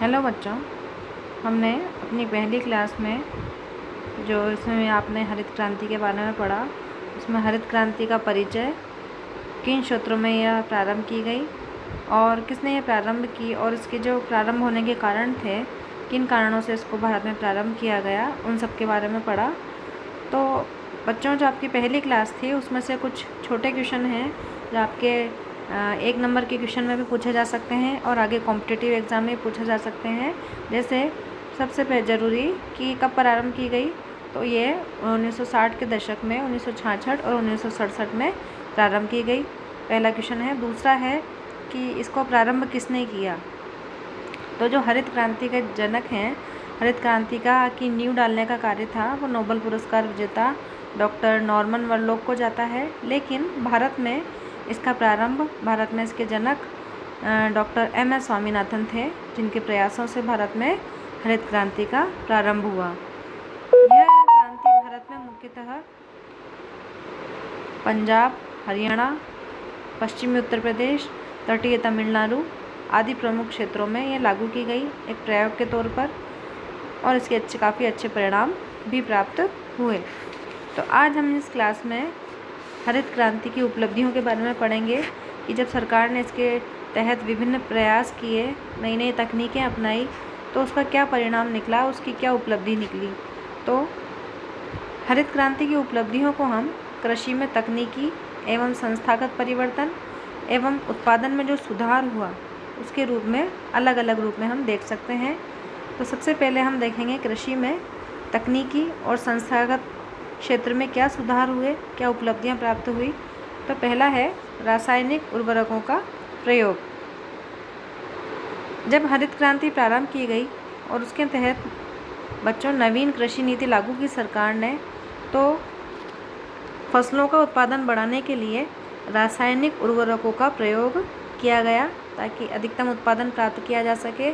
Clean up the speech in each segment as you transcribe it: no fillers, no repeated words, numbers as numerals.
Hello बच्चों, हमने अपनी पहली क्लास में जो इसमें आपने हरित क्रांति के बारे में पढ़ा, उसमें हरित क्रांति का परिचय, किन क्षेत्रों में यह प्रारंभ की गई और किसने यह प्रारंभ की और इसके जो प्रारंभ होने के कारण थे, किन कारणों से इसको भारत में प्रारंभ किया गया, उन सब के बारे में पढ़ा। तो बच्चों, जो आपकी पहली क्लास थी उसमें से कुछ छोटे क्वेश्चन हैं जो आपके 1 नंबर के क्वेश्चन में भी पूछे जा सकते हैं और आगे कॉम्पिटिटिव एग्ज़ाम में पूछे जा सकते हैं। जैसे सबसे ज़रूरी कि कब प्रारंभ की गई, तो ये 1960 के दशक में 1966 और 1967 में प्रारंभ की गई, पहला क्वेश्चन है। दूसरा है कि इसको प्रारंभ किसने किया, तो जो हरित क्रांति के जनक हैं, हरित क्रांति की नींव डालने का कार्य था, वो नोबेल पुरस्कार विजेता डॉक्टर नॉर्मन बोरलॉग को जाता है। लेकिन भारत में इसका प्रारंभ, भारत में इसके जनक डॉक्टर MS स्वामीनाथन थे, जिनके प्रयासों से भारत में हरित क्रांति का प्रारंभ हुआ। यह क्रांति भारत में मुख्यतः पंजाब, हरियाणा, पश्चिमी उत्तर प्रदेश, तटीय तमिलनाडु आदि प्रमुख क्षेत्रों में ये लागू की गई एक प्रयोग के तौर पर, और इसके काफ़ी अच्छे परिणाम भी प्राप्त हुए। तो आज हम इस क्लास में हरित क्रांति की उपलब्धियों के बारे में पढ़ेंगे कि जब सरकार ने इसके तहत विभिन्न प्रयास किए, नई नई तकनीकें अपनाई, तो उसका क्या परिणाम निकला, उसकी क्या उपलब्धि निकली। तो हरित क्रांति की उपलब्धियों को हम कृषि में तकनीकी एवं संस्थागत परिवर्तन एवं उत्पादन में जो सुधार हुआ, उसके रूप में अलग अलग रूप में हम देख सकते हैं। तो सबसे पहले हम देखेंगे कृषि में तकनीकी और संस्थागत क्षेत्र में क्या सुधार हुए, क्या उपलब्धियां प्राप्त हुई। तो पहला है रासायनिक उर्वरकों का प्रयोग। जब हरित क्रांति प्रारंभ की गई और उसके तहत बच्चों नवीन कृषि नीति लागू की सरकार ने, तो फसलों का उत्पादन बढ़ाने के लिए रासायनिक उर्वरकों का प्रयोग किया गया ताकि अधिकतम उत्पादन प्राप्त किया जा सके।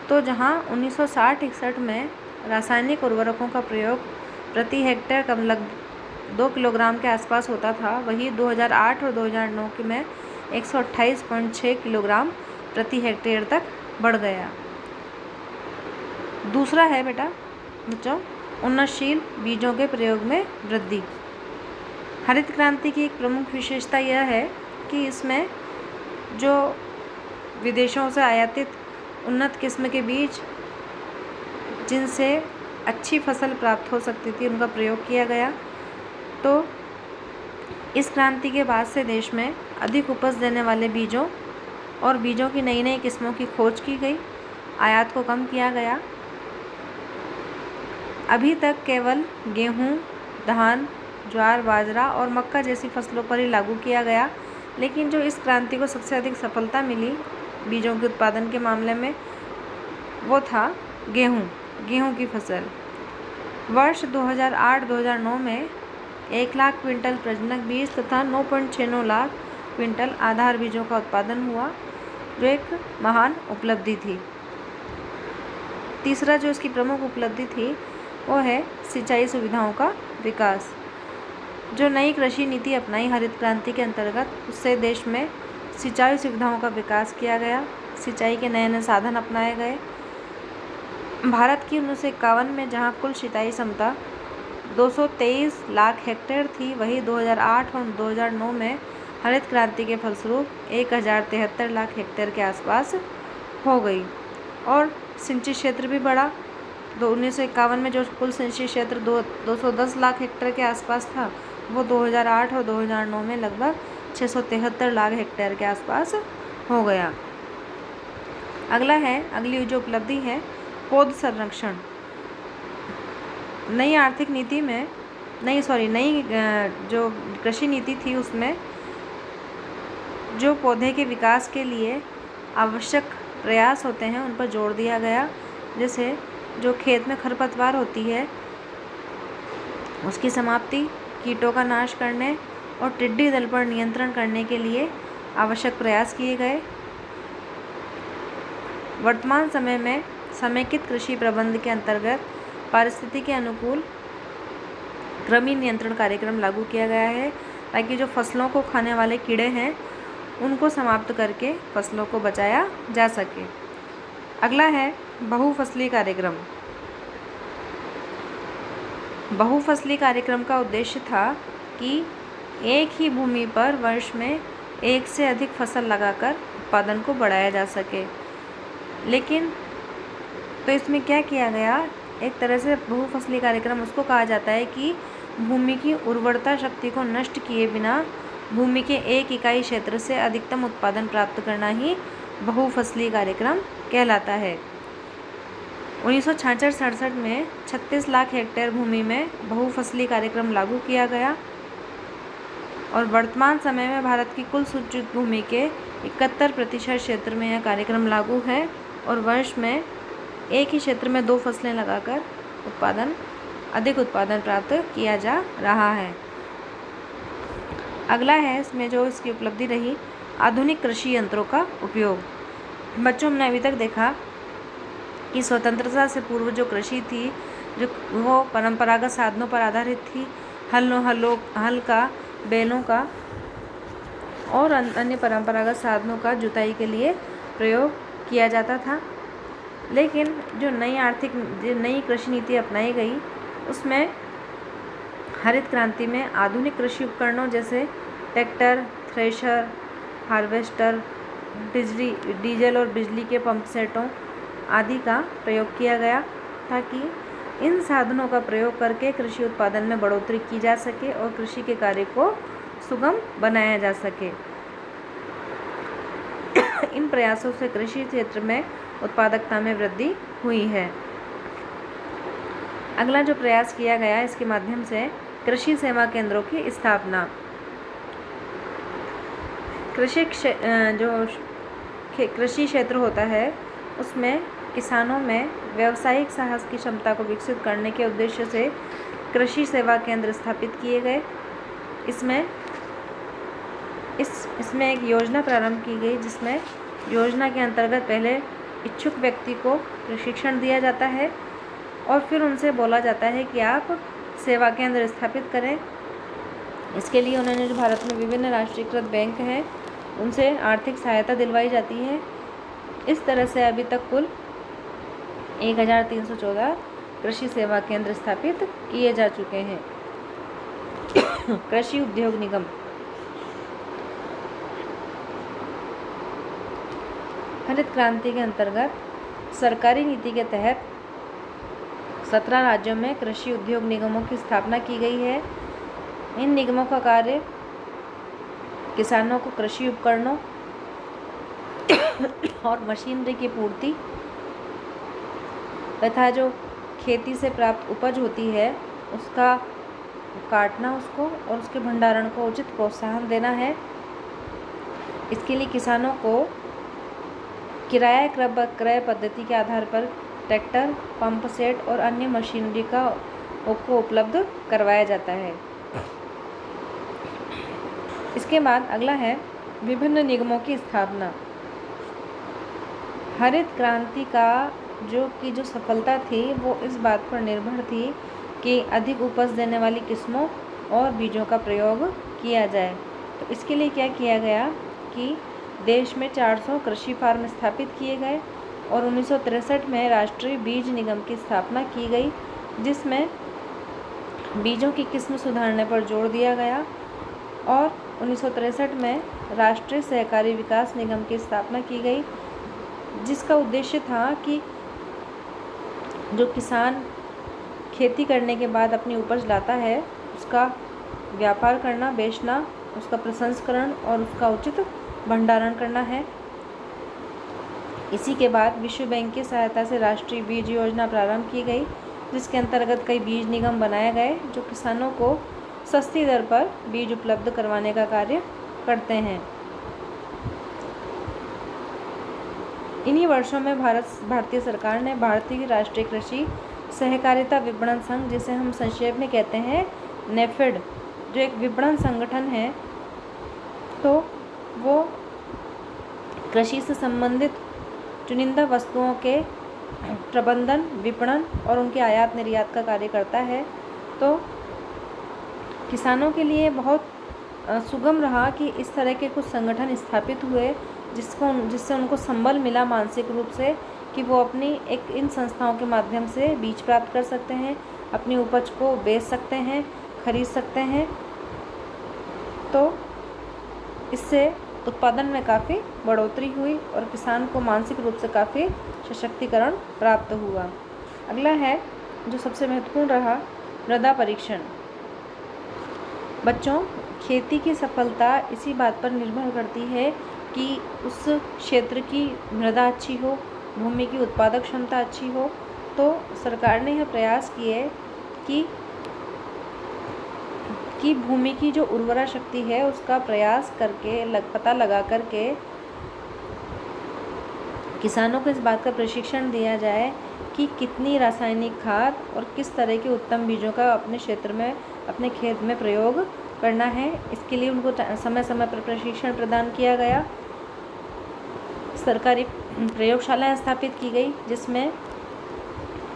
तो जहां 1960-61 में रासायनिक उर्वरकों का प्रयोग प्रति हेक्टेयर कम लगभग 2 किलोग्राम के आसपास होता था, वही 2008 और 2009 में 128.6 किलोग्राम प्रति हेक्टेयर तक बढ़ गया। दूसरा है बच्चों उन्नतशील बीजों के प्रयोग में वृद्धि। हरित क्रांति की एक प्रमुख विशेषता यह है कि इसमें जो विदेशों से आयातित उन्नत किस्म के बीज, जिनसे अच्छी फसल प्राप्त हो सकती थी, उनका प्रयोग किया गया। तो इस क्रांति के बाद से देश में अधिक उपज देने वाले बीजों और बीजों की नई नई किस्मों की खोज की गई, आयात को कम किया गया। अभी तक केवल गेहूं, धान, ज्वार, बाजरा और मक्का जैसी फसलों पर ही लागू किया गया, लेकिन जो इस क्रांति को सबसे अधिक सफलता मिली बीजों के उत्पादन के मामले में, वो था गेहूं की फसल। वर्ष 2008-2009 में 1 लाख क्विंटल प्रजनक बीज तथा 9.69 लाख क्विंटल आधार बीजों का उत्पादन हुआ, जो एक महान उपलब्धि थी। तीसरा जो इसकी प्रमुख उपलब्धि थी, वो है सिंचाई सुविधाओं का विकास। जो नई कृषि नीति अपनाई हरित क्रांति के अंतर्गत, उससे देश में सिंचाई सुविधाओं का विकास किया गया, सिंचाई के नए नए साधन अपनाए गए। भारत की 1951 में जहां कुल सिंचाई क्षमता 223 लाख हेक्टेयर थी, वही 2008 और 2009 में हरित क्रांति के फलस्वरूप 1073 लाख हेक्टेयर के आसपास हो गई और सिंचित क्षेत्र भी बढ़ा। 1951 में जो कुल सिंचित क्षेत्र 210 लाख हेक्टेयर के आसपास था, वो 2008 और 2009 में लगभग 673 लाख हेक्टेयर के आसपास हो गया। अगली जो उपलब्धि है पौध संरक्षण। नई आर्थिक नीति में नई जो कृषि नीति थी, उसमें जो पौधे के विकास के लिए आवश्यक प्रयास होते हैं, उन पर जोर दिया गया। जैसे जो खेत में खरपतवार होती है, उसकी समाप्ति, कीटों का नाश करने और टिड्डी दल पर नियंत्रण करने के लिए आवश्यक प्रयास किए गए। वर्तमान समय में समेकित कृषि प्रबंध के अंतर्गत पारिस्थितिकी के अनुकूल कृमि नियंत्रण कार्यक्रम लागू किया गया है, ताकि जो फसलों को खाने वाले कीड़े हैं, उनको समाप्त करके फसलों को बचाया जा सके। अगला है बहुफसली कार्यक्रम। बहुफसली कार्यक्रम का उद्देश्य था कि एक ही भूमि पर वर्ष में एक से अधिक फसल लगाकर उत्पादन को बढ़ाया जा सके। लेकिन तो इसमें क्या किया गया, एक तरह से बहुफसली कार्यक्रम उसको कहा जाता है कि भूमि की उर्वरता शक्ति को नष्ट किए बिना भूमि के एक इकाई क्षेत्र से अधिकतम उत्पादन प्राप्त करना ही बहुफसली कार्यक्रम कहलाता है। 1966-67 में 36 लाख हेक्टेयर भूमि में बहुफसली कार्यक्रम लागू किया गया और वर्तमान समय में भारत की कुल सूचित भूमि के 71% क्षेत्र में यह कार्यक्रम लागू है और वर्ष में एक ही क्षेत्र में 2 फसलें लगाकर अधिक उत्पादन प्राप्त किया जा रहा है। अगला है इसमें जो इसकी उपलब्धि रही, आधुनिक कृषि यंत्रों का उपयोग। बच्चों, हमने अभी तक देखा कि स्वतंत्रता से पूर्व जो कृषि थी जो वो परंपरागत साधनों पर आधारित थी। हल का, बैलों का और अन्य परंपरागत साधनों का जुताई के लिए प्रयोग किया जाता था। लेकिन जो नई कृषि नीति अपनाई गई उसमें हरित क्रांति में आधुनिक कृषि उपकरणों जैसे ट्रैक्टर, थ्रेशर, हार्वेस्टर, डीजल और बिजली के पंप सेटों आदि का प्रयोग किया गया ताकि इन साधनों का प्रयोग करके कृषि उत्पादन में बढ़ोतरी की जा सके और कृषि के कार्य को सुगम बनाया जा सके। इन प्रयासों से कृषि क्षेत्र में उत्पादकता में वृद्धि हुई है। अगला जो प्रयास किया गया इसके माध्यम से कृषि सेवा केंद्रों की स्थापना। कृषि क्षेत्र होता है उसमें किसानों में व्यावसायिक साहस की क्षमता को विकसित करने के उद्देश्य से कृषि सेवा केंद्र स्थापित किए गए। इसमें एक योजना प्रारंभ की गई जिसमें योजना के अंतर्गत पहले इच्छुक व्यक्ति को प्रशिक्षण दिया जाता है और फिर उनसे बोला जाता है कि आप सेवा केंद्र स्थापित करें। इसके लिए उन्होंने जो भारत में विभिन्न राष्ट्रीयकृत बैंक हैं उनसे आर्थिक सहायता दिलवाई जाती है। इस तरह से अभी तक कुल 1314 कृषि सेवा केंद्र स्थापित किए जा चुके हैं। कृषि उद्योग निगम। हरित क्रांति के अंतर्गत सरकारी नीति के तहत 17 राज्यों में कृषि उद्योग निगमों की स्थापना की गई है। इन निगमों का कार्य किसानों को कृषि उपकरणों और मशीनरी की पूर्ति तथा जो खेती से प्राप्त उपज होती है उसका काटना और उसके भंडारण को उचित प्रोत्साहन देना है। इसके लिए किसानों को किराया क्रय पद्धति के आधार पर ट्रैक्टर, पंप सेट और अन्य मशीनरी को उपलब्ध करवाया जाता है। इसके बाद अगला है विभिन्न निगमों की स्थापना। हरित क्रांति का जो सफलता थी वो इस बात पर निर्भर थी कि अधिक उपज देने वाली किस्मों और बीजों का प्रयोग किया जाए। तो इसके लिए क्या किया गया कि देश में 400 कृषि फार्म स्थापित किए गए और 1963 में राष्ट्रीय बीज निगम की स्थापना की गई जिसमें बीजों की किस्म सुधारने पर जोर दिया गया और 1963 में राष्ट्रीय सहकारी विकास निगम की स्थापना की गई जिसका उद्देश्य था कि जो किसान खेती करने के बाद अपनी उपज लाता है उसका व्यापार करना, बेचना, उसका प्रसंस्करण और उसका उचित भंडारण करना है। इसी के बाद विश्व बैंक की सहायता से राष्ट्रीय बीज योजना प्रारंभ की गई जिसके अंतर्गत कई बीज निगम बनाए गए जो किसानों को सस्ती दर पर बीज उपलब्ध करवाने का कार्य करते हैं। इन्हीं वर्षों में भारतीय सरकार ने भारतीय राष्ट्रीय कृषि सहकारिता विपणन संघ, जिसे हम संक्षेप में कहते हैं नेफेड, जो एक विपणन संगठन है, तो वो कृषि से संबंधित चुनिंदा वस्तुओं के प्रबंधन, विपणन और उनके आयात निर्यात का कार्य करता है। तो किसानों के लिए बहुत सुगम रहा कि इस तरह के कुछ संगठन स्थापित हुए जिससे उनको संबल मिला मानसिक रूप से कि वो अपनी इन संस्थाओं के माध्यम से बीज प्राप्त कर सकते हैं, अपनी उपज को बेच सकते हैं, खरीद सकते हैं। तो इससे उत्पादन में काफ़ी बढ़ोतरी हुई और किसान को मानसिक रूप से काफ़ी सशक्तिकरण प्राप्त हुआ। अगला है जो सबसे महत्वपूर्ण रहा, मृदा परीक्षण। बच्चों, खेती की सफलता इसी बात पर निर्भर करती है कि उस क्षेत्र की मृदा अच्छी हो, भूमि की उत्पादक क्षमता अच्छी हो। तो सरकार ने यह प्रयास किए कि भूमि की जो उर्वरा शक्ति है उसका प्रयास करके पता लगा करके किसानों को इस बात का प्रशिक्षण दिया जाए कि कितनी रासायनिक खाद और किस तरह के उत्तम बीजों का अपने क्षेत्र में, अपने खेत में प्रयोग करना है। इसके लिए उनको समय समय पर प्रशिक्षण प्रदान किया गया। सरकारी प्रयोगशालाएं स्थापित की गई जिसमें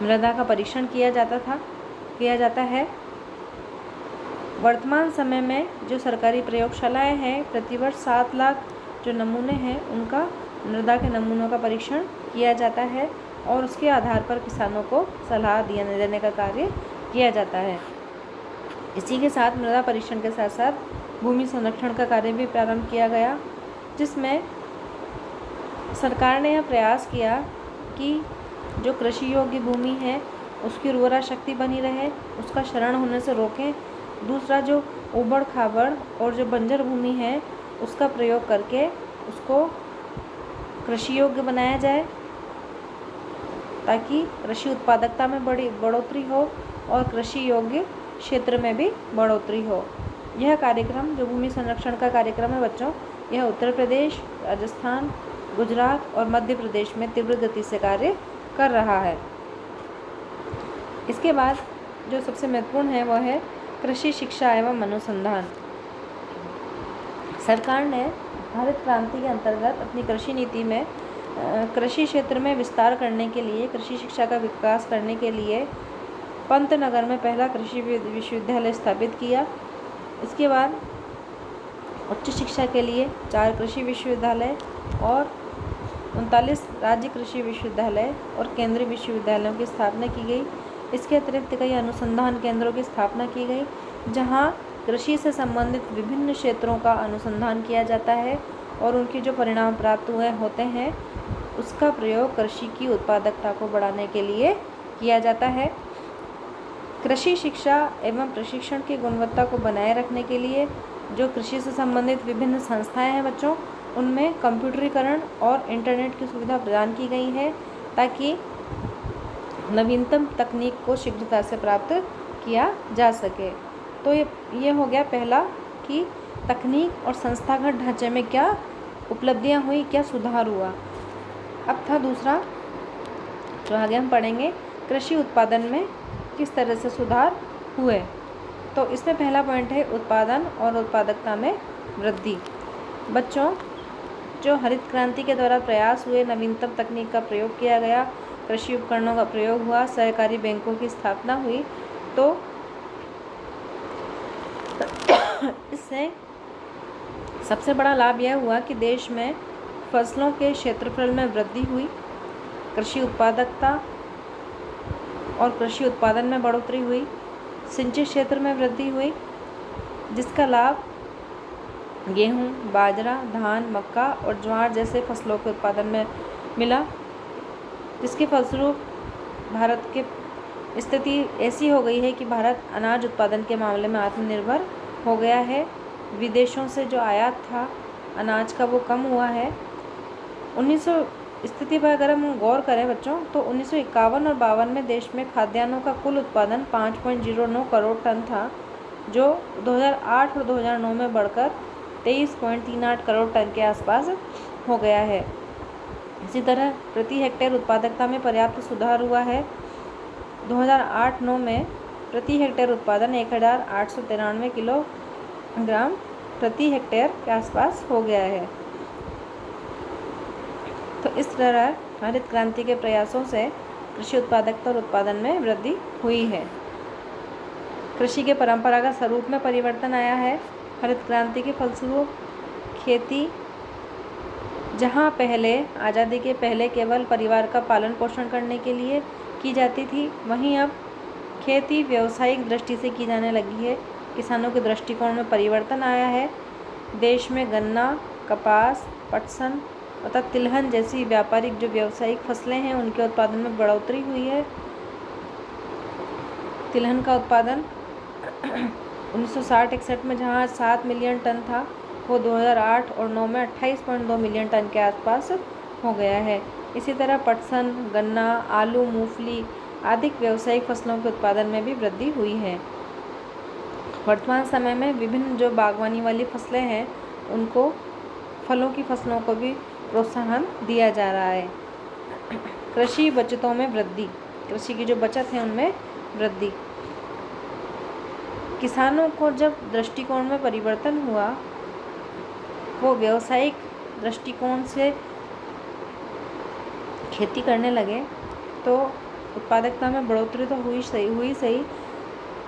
मृदा का परीक्षण किया जाता है। वर्तमान समय में जो सरकारी प्रयोगशालाएं हैं, प्रतिवर्ष 7 लाख जो नमूने हैं उनका, मृदा के नमूनों का परीक्षण किया जाता है और उसके आधार पर किसानों को सलाह देने का कार्य किया जाता है। इसी के साथ मृदा परीक्षण के साथ साथ भूमि संरक्षण का कार्य भी प्रारंभ किया गया, जिसमें सरकार ने यह प्रयास किया कि जो कृषि योग्य भूमि है उसकी उर्वरा शक्ति बनी रहे, उसका क्षरण होने से रोकें। दूसरा, जो ऊबड़ खाबड़ और जो बंजर भूमि है उसका प्रयोग करके उसको कृषि योग्य बनाया जाए ताकि कृषि उत्पादकता में बड़ी बढ़ोतरी हो और कृषि योग्य क्षेत्र में भी बढ़ोतरी हो। यह कार्यक्रम जो भूमि संरक्षण का कार्यक्रम है बच्चों, यह उत्तर प्रदेश, राजस्थान, गुजरात और मध्य प्रदेश में तीव्र गति से कार्य कर रहा है। इसके बाद जो सबसे महत्वपूर्ण है वह है कृषि शिक्षा एवं अनुसंधान। सरकार ने हरित क्रांति के अंतर्गत अपनी कृषि नीति में कृषि क्षेत्र में विस्तार करने के लिए, कृषि शिक्षा का विकास करने के लिए पंतनगर में पहला कृषि विश्वविद्यालय स्थापित किया। इसके बाद उच्च शिक्षा के लिए 4 कृषि विश्वविद्यालय और 39 राज्य कृषि विश्वविद्यालय और केंद्रीय विश्वविद्यालयों की स्थापना की गई। इसके अतिरिक्त कई अनुसंधान केंद्रों की स्थापना की गई जहां कृषि से संबंधित विभिन्न क्षेत्रों का अनुसंधान किया जाता है और उनके जो परिणाम प्राप्त होते हैं उसका प्रयोग कृषि की उत्पादकता को बढ़ाने के लिए किया जाता है। कृषि शिक्षा एवं प्रशिक्षण की गुणवत्ता को बनाए रखने के लिए जो कृषि से संबंधित विभिन्न संस्थाएं हैं बच्चों, उनमें कंप्यूटरीकरण और इंटरनेट की सुविधा प्रदान की गई है ताकि नवीनतम तकनीक को शीघ्रता से प्राप्त किया जा सके। तो ये हो गया पहला कि तकनीक और संस्थागत ढांचे में क्या उपलब्धियां हुई, क्या सुधार हुआ। अब था दूसरा जो आगे हम पढ़ेंगे, कृषि उत्पादन में किस तरह से सुधार हुए। तो इसमें पहला पॉइंट है उत्पादन और उत्पादकता में वृद्धि। बच्चों, जो हरित क्रांति के द्वारा प्रयास हुए, नवीनतम तकनीक का प्रयोग किया गया, कृषि उपकरणों का प्रयोग हुआ, सहकारी बैंकों की स्थापना हुई, तो इससे सबसे बड़ा लाभ यह हुआ कि देश में फसलों के क्षेत्रफल में वृद्धि हुई, कृषि उत्पादकता और कृषि उत्पादन में बढ़ोतरी हुई, सिंचित क्षेत्र में वृद्धि हुई, जिसका लाभ गेहूं, बाजरा, धान, मक्का और ज्वार जैसे फसलों के उत्पादन में मिला, जिसके फलस्वरूप भारत की स्थिति ऐसी हो गई है कि भारत अनाज उत्पादन के मामले में आत्मनिर्भर हो गया है। विदेशों से जो आयात था अनाज का वो कम हुआ है। 1900 स्थिति पर अगर हम गौर करें बच्चों, तो 1951 और 52 में देश में खाद्यान्नों का कुल उत्पादन 5.09 करोड़ टन था, जो 2008 और 2009 में बढ़कर 23.38 करोड़ टन के आसपास हो गया है। इसी तरह प्रति हेक्टेयर उत्पादकता में पर्याप्त सुधार हुआ है। 2008-09 में प्रति हेक्टेयर उत्पादन 1893 किलोग्राम प्रति हेक्टेयर के आसपास हो गया है। तो इस तरह हरित क्रांति के प्रयासों से कृषि उत्पादकता और उत्पादन में वृद्धि हुई है। कृषि के परंपरागत स्वरूप में परिवर्तन आया है। हरित क्रांति के फलस्वरूप खेती जहाँ पहले आज़ादी के पहले केवल परिवार का पालन पोषण करने के लिए की जाती थी, वहीं अब खेती व्यावसायिक दृष्टि से की जाने लगी है। किसानों के दृष्टिकोण में परिवर्तन आया है। देश में गन्ना, कपास, पटसन तथा तिलहन जैसी व्यापारिक जो व्यावसायिक फसलें हैं उनके उत्पादन में बढ़ोतरी हुई है। तिलहन का उत्पादन 1960-61 में जहां 7 मिलियन टन था, वो 2008 और 9 में 28.2 मिलियन टन के आसपास हो गया है। इसी तरह पटसन, गन्ना, आलू, मूंगफली आदि व्यावसायिक फसलों के उत्पादन में भी वृद्धि हुई है। वर्तमान समय में विभिन्न जो बागवानी वाली फसलें हैं उनको, फलों की फसलों को भी प्रोत्साहन दिया जा रहा है। कृषि बचतों में वृद्धि, कृषि की जो बचत है उनमें वृद्धि। किसानों को जब दृष्टिकोण में परिवर्तन हुआ, वो व्यावसायिक दृष्टिकोण से खेती करने लगे, तो उत्पादकता में बढ़ोतरी तो हुई सही।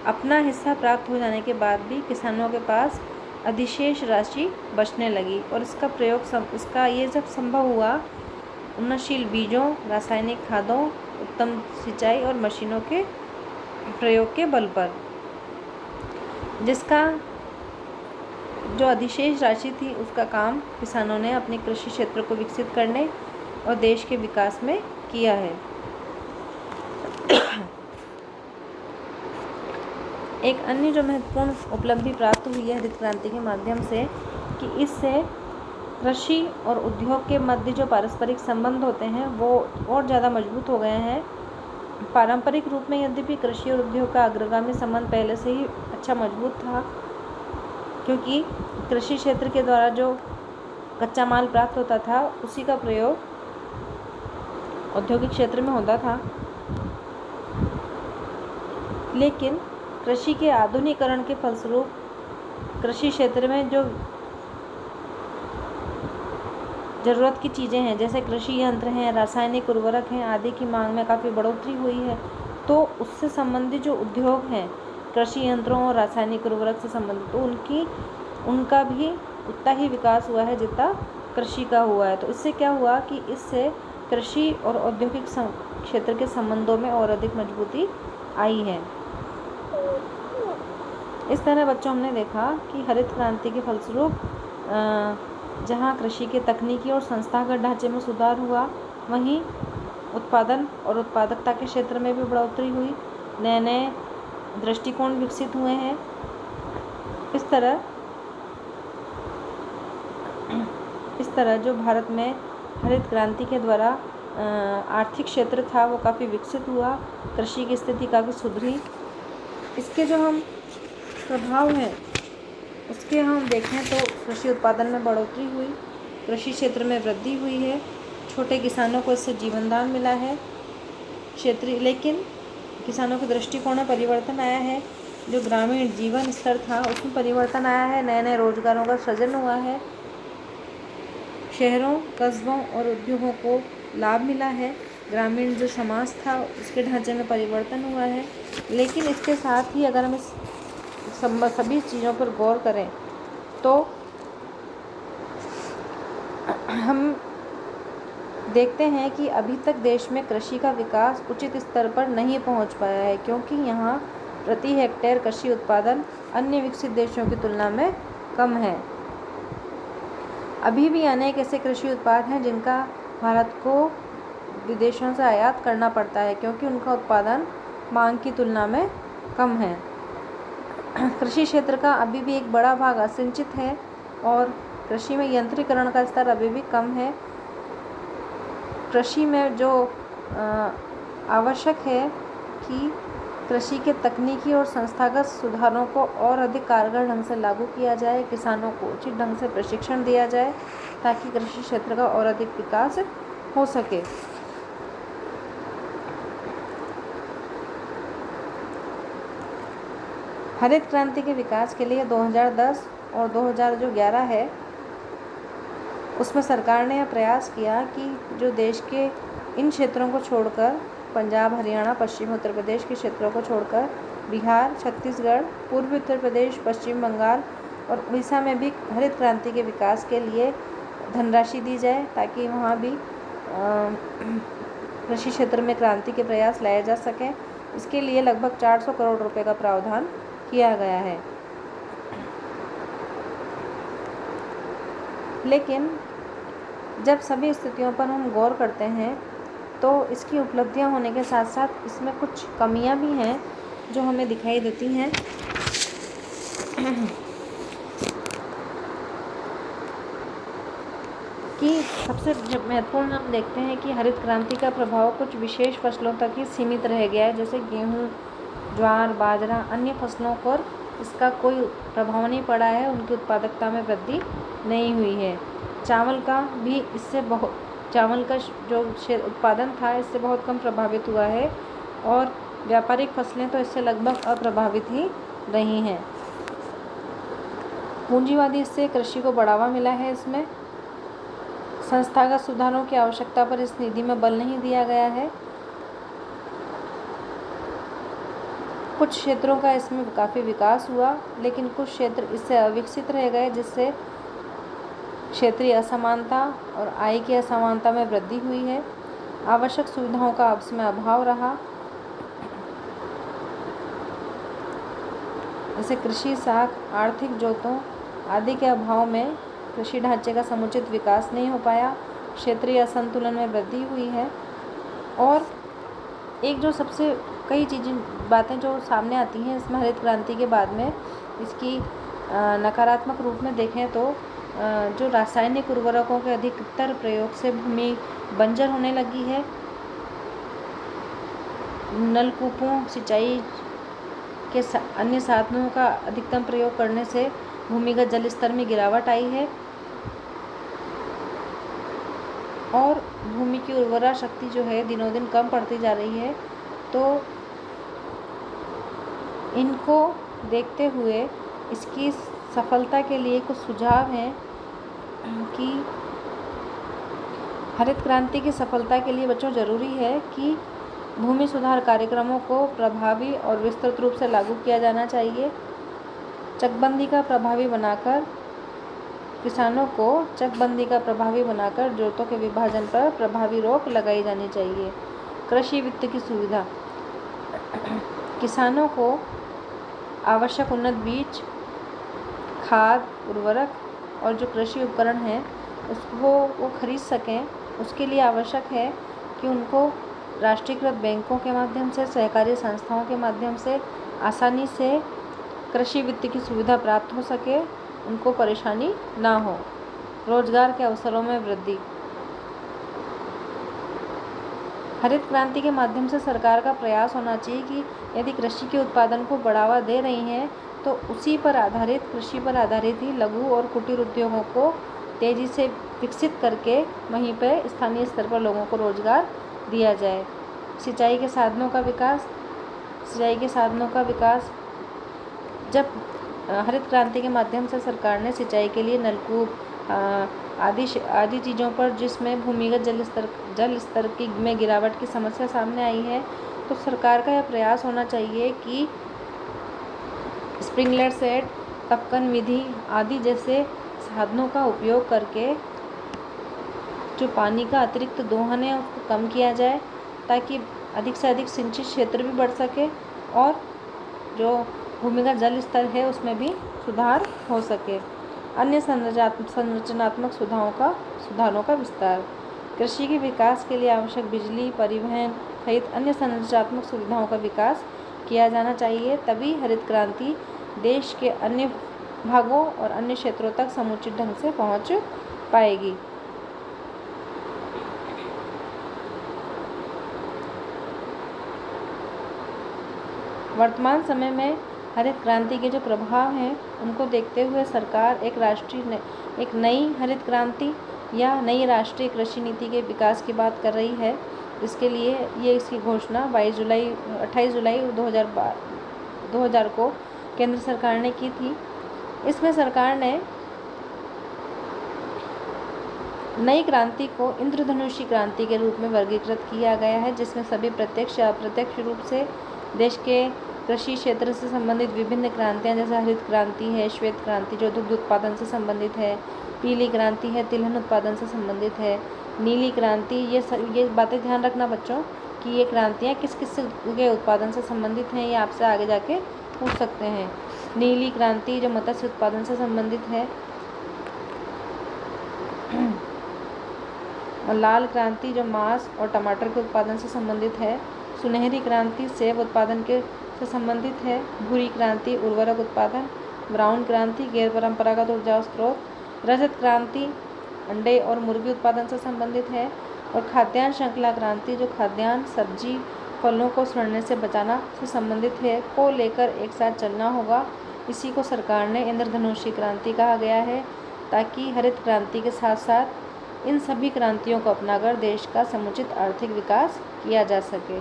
अपना हिस्सा प्राप्त हो जाने के बाद भी किसानों के पास अधिशेष राशि बचने लगी और इसका ये जब संभव हुआ उन्नतशील बीजों, रासायनिक खादों, उत्तम सिंचाई और मशीनों के प्रयोग के बल पर, जिसका जो अधिशेष राशि थी उसका काम किसानों ने अपने कृषि क्षेत्र को विकसित करने और देश के विकास में किया है। एक अन्य जो महत्वपूर्ण उपलब्धि प्राप्त हुई है हरित क्रांति के माध्यम से कि इससे कृषि और उद्योग के मध्य जो पारस्परिक संबंध होते हैं वो और ज़्यादा मजबूत हो गए हैं। पारंपरिक रूप में यद्यपि कृषि और उद्योग का अग्रगामी संबंध पहले से ही अच्छा मजबूत था, क्योंकि कृषि क्षेत्र के द्वारा जो कच्चा माल प्राप्त होता था उसी का प्रयोग औद्योगिक क्षेत्र में होता था। लेकिन कृषि के आधुनिकीकरण के फलस्वरूप कृषि क्षेत्र में जो ज़रूरत की चीज़ें हैं, जैसे कृषि यंत्र हैं, रासायनिक उर्वरक हैं आदि की मांग में काफ़ी बढ़ोतरी हुई है। तो उससे संबंधित जो उद्योग हैं, कृषि यंत्रों और रासायनिक उर्वरक से संबंधित, तो उनका भी उतना ही विकास हुआ है जितना कृषि का हुआ है। तो इससे क्या हुआ कि इससे कृषि और औद्योगिक क्षेत्र के संबंधों में और अधिक मजबूती आई है। इस तरह बच्चों हमने देखा कि हरित क्रांति के फलस्वरूप जहाँ कृषि के तकनीकी और संस्थागत ढांचे में सुधार हुआ, वहीं उत्पादन और उत्पादकता के क्षेत्र में भी बढ़ोतरी हुई, नए नए दृष्टिकोण विकसित हुए हैं। इस तरह जो भारत में हरित क्रांति के द्वारा आर्थिक क्षेत्र था वो काफ़ी विकसित हुआ, कृषि की स्थिति काफ़ी सुधरी। इसके जो हम प्रभाव हैं उसके हम देखें तो कृषि उत्पादन में बढ़ोतरी हुई, कृषि क्षेत्र में वृद्धि हुई है, छोटे किसानों को इससे जीवनदान मिला है लेकिन किसानों के दृष्टिकोण में परिवर्तन आया है। जो ग्रामीण जीवन स्तर था उसमें परिवर्तन आया है, नए नए रोजगारों का सृजन हुआ है, शहरों, कस्बों और उद्योगों को लाभ मिला है, ग्रामीण जो समाज था उसके ढांचे में परिवर्तन हुआ है। लेकिन इसके साथ ही अगर हम इस सभी चीज़ों पर गौर करें तो हम देखते हैं कि अभी तक देश में कृषि का विकास उचित स्तर पर नहीं पहुंच पाया है, क्योंकि यहाँ प्रति हेक्टेयर कृषि उत्पादन अन्य विकसित देशों की तुलना में कम है। अभी भी अनेक ऐसे कृषि उत्पाद हैं जिनका भारत को विदेशों से आयात करना पड़ता है, क्योंकि उनका उत्पादन मांग की तुलना में कम है। कृषि क्षेत्र का अभी भी एक बड़ा भाग असिंचित है और कृषि में यंत्रीकरण का स्तर अभी भी कम है। कृषि में जो आवश्यक है कि कृषि के तकनीकी और संस्थागत सुधारों को और अधिक कारगर ढंग से लागू किया जाए, किसानों को उचित ढंग से प्रशिक्षण दिया जाए ताकि कृषि क्षेत्र का और अधिक विकास हो सके। हरित क्रांति के विकास के लिए 2010 और 2011 है उसमें सरकार ने यह प्रयास किया कि जो देश के इन क्षेत्रों को छोड़कर, पंजाब, हरियाणा, पश्चिमी उत्तर प्रदेश के क्षेत्रों को छोड़कर बिहार, छत्तीसगढ़, पूर्वी उत्तर प्रदेश, पश्चिम बंगाल और उड़ीसा में भी हरित क्रांति के विकास के लिए धनराशि दी जाए ताकि वहाँ भी कृषि क्षेत्र में क्रांति के प्रयास लाए जा सकें। इसके लिए लगभग 400 करोड़ रुपए का प्रावधान किया गया है। लेकिन जब सभी स्थितियों पर हम गौर करते हैं तो इसकी उपलब्धियां होने के साथ साथ इसमें कुछ कमियां भी हैं जो हमें दिखाई देती हैं। कि सबसे महत्वपूर्ण हम देखते हैं कि हरित क्रांति का प्रभाव कुछ विशेष फसलों तक ही सीमित रह गया है, जैसे गेहूँ, ज्वार, बाजरा। अन्य फसलों पर इसका कोई प्रभाव नहीं पड़ा है, उनकी उत्पादकता में वृद्धि नहीं हुई है। चावल का जो उत्पादन था इससे बहुत कम प्रभावित हुआ है और व्यापारिक फसलें तो इससे लगभग अप्रभावित ही रही हैं। पूंजीवादी इससे कृषि को बढ़ावा मिला है। इसमें संस्थागत सुधारों की आवश्यकता पर इस निधि में बल नहीं दिया गया है। कुछ क्षेत्रों का इसमें काफ़ी विकास हुआ, लेकिन कुछ क्षेत्र इससे अविकसित रह गए, जिससे क्षेत्रीय असमानता और आय की असमानता में वृद्धि हुई है। आवश्यक सुविधाओं का इसमें अभाव रहा, जैसे कृषि साख, आर्थिक जोतों आदि के अभाव में कृषि ढांचे का समुचित विकास नहीं हो पाया। क्षेत्रीय असंतुलन में वृद्धि हुई है। और एक जो सबसे कई बातें जो सामने आती हैं इसमें हरित क्रांति के बाद में, इसकी नकारात्मक रूप में देखें तो जो रासायनिक उर्वरकों के अधिकतर प्रयोग से भूमि बंजर होने लगी है। नलकूपों, सिंचाई के अन्य साधनों का अधिकतम प्रयोग करने से भूमिगत जल स्तर में गिरावट आई है और भूमि की उर्वरा शक्ति जो है दिनों दिन कम पड़ती जा रही है। तो इनको देखते हुए इसकी सफलता के लिए कुछ सुझाव हैं कि हरित क्रांति की सफलता के लिए बच्चों ज़रूरी है कि भूमि सुधार कार्यक्रमों को प्रभावी और विस्तृत रूप से लागू किया जाना चाहिए। चकबंदी का प्रभावी बनाकर किसानों को जोतों के विभाजन पर प्रभावी रोक लगाई जानी चाहिए। कृषि वित्त की सुविधा, किसानों को आवश्यक उन्नत बीज, खाद, उर्वरक और जो कृषि उपकरण हैं उसको वो खरीद सकें, उसके लिए आवश्यक है कि उनको राष्ट्रीयकृत बैंकों के माध्यम से, सहकारी संस्थाओं के माध्यम से आसानी से कृषि वित्त की सुविधा प्राप्त हो सके, उनको परेशानी ना हो। रोजगार के अवसरों में वृद्धि, हरित क्रांति के माध्यम से सरकार का प्रयास होना चाहिए कि यदि कृषि के उत्पादन को बढ़ावा दे रही हैं तो कृषि पर आधारित ही लघु और कुटीर उद्योगों को तेज़ी से विकसित करके वहीं पर स्थानीय स्तर पर लोगों को रोजगार दिया जाए। सिंचाई के साधनों का विकास, जब हरित क्रांति के माध्यम से सरकार ने सिंचाई के लिए नलकूप आदि चीज़ों पर, जिसमें भूमिगत जल स्तर में गिरावट की समस्या सामने आई है, तो सरकार का यह प्रयास होना चाहिए कि स्प्रिंकलर सेट, टपकन विधि आदि जैसे साधनों का उपयोग करके जो पानी का अतिरिक्त दोहन है उसको कम किया जाए, ताकि अधिक से अधिक सिंचित क्षेत्र भी बढ़ सके और जो भूमिगत जल स्तर है उसमें भी सुधार हो सके। अन्य संरचनात्मक सुधारों का विस्तार, कृषि के विकास के लिए आवश्यक बिजली, परिवहन सहित अन्य संरचनात्मक सुविधाओं का विकास किया जाना चाहिए, तभी हरित क्रांति देश के अन्य भागों और अन्य क्षेत्रों तक समुचित ढंग से पहुंच पाएगी। वर्तमान समय में हरित क्रांति के जो प्रभाव हैं उनको देखते हुए सरकार एक नई हरित क्रांति या नई राष्ट्रीय कृषि नीति के विकास की बात कर रही है। इसके लिए इसकी घोषणा 28 जुलाई 2000 को केंद्र सरकार ने की थी। इसमें सरकार ने नई क्रांति को इंद्रधनुषी क्रांति के रूप में वर्गीकृत किया गया है, जिसमें सभी प्रत्यक्ष या अप्रत्यक्ष रूप से देश के कृषि क्षेत्र से संबंधित विभिन्न क्रांतियाँ, जैसे हरित क्रांति है, श्वेत क्रांति जो दुग्ध उत्पादन से संबंधित है, पीली क्रांति है, तिलहन उत्पादन से संबंधित है, नीली क्रांति, ये बातें ध्यान रखना बच्चों कि ये क्रांतियाँ किस किस के उत्पादन से संबंधित हैं, ये आपसे आगे जाके पूछ सकते हैं। नीली क्रांति जो मत्स्य उत्पादन से संबंधित है, और लाल क्रांति जो मांस और टमाटर के उत्पादन से संबंधित है। सुनहरी क्रांति सेब उत्पादन से संबंधित है। भूरी क्रांति उर्वरक उत्पादन। ब्राउन क्रांति गैर परंपरागत ऊर्जा स्रोत। रजत क्रांति अंडे और मुर्गी उत्पादन से संबंधित है। और खाद्यान्न श्रृंखला क्रांति जो खाद्यान्न सब्जी फलों को सड़ने से बचाना से संबंधित है, को लेकर एक साथ चलना होगा। इसी को सरकार ने इंद्रधनुषी क्रांति कहा गया है, ताकि हरित क्रांति के साथ साथ इन सभी क्रांतियों को अपनाकर देश का समुचित आर्थिक विकास किया जा सके।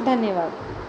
धन्यवाद।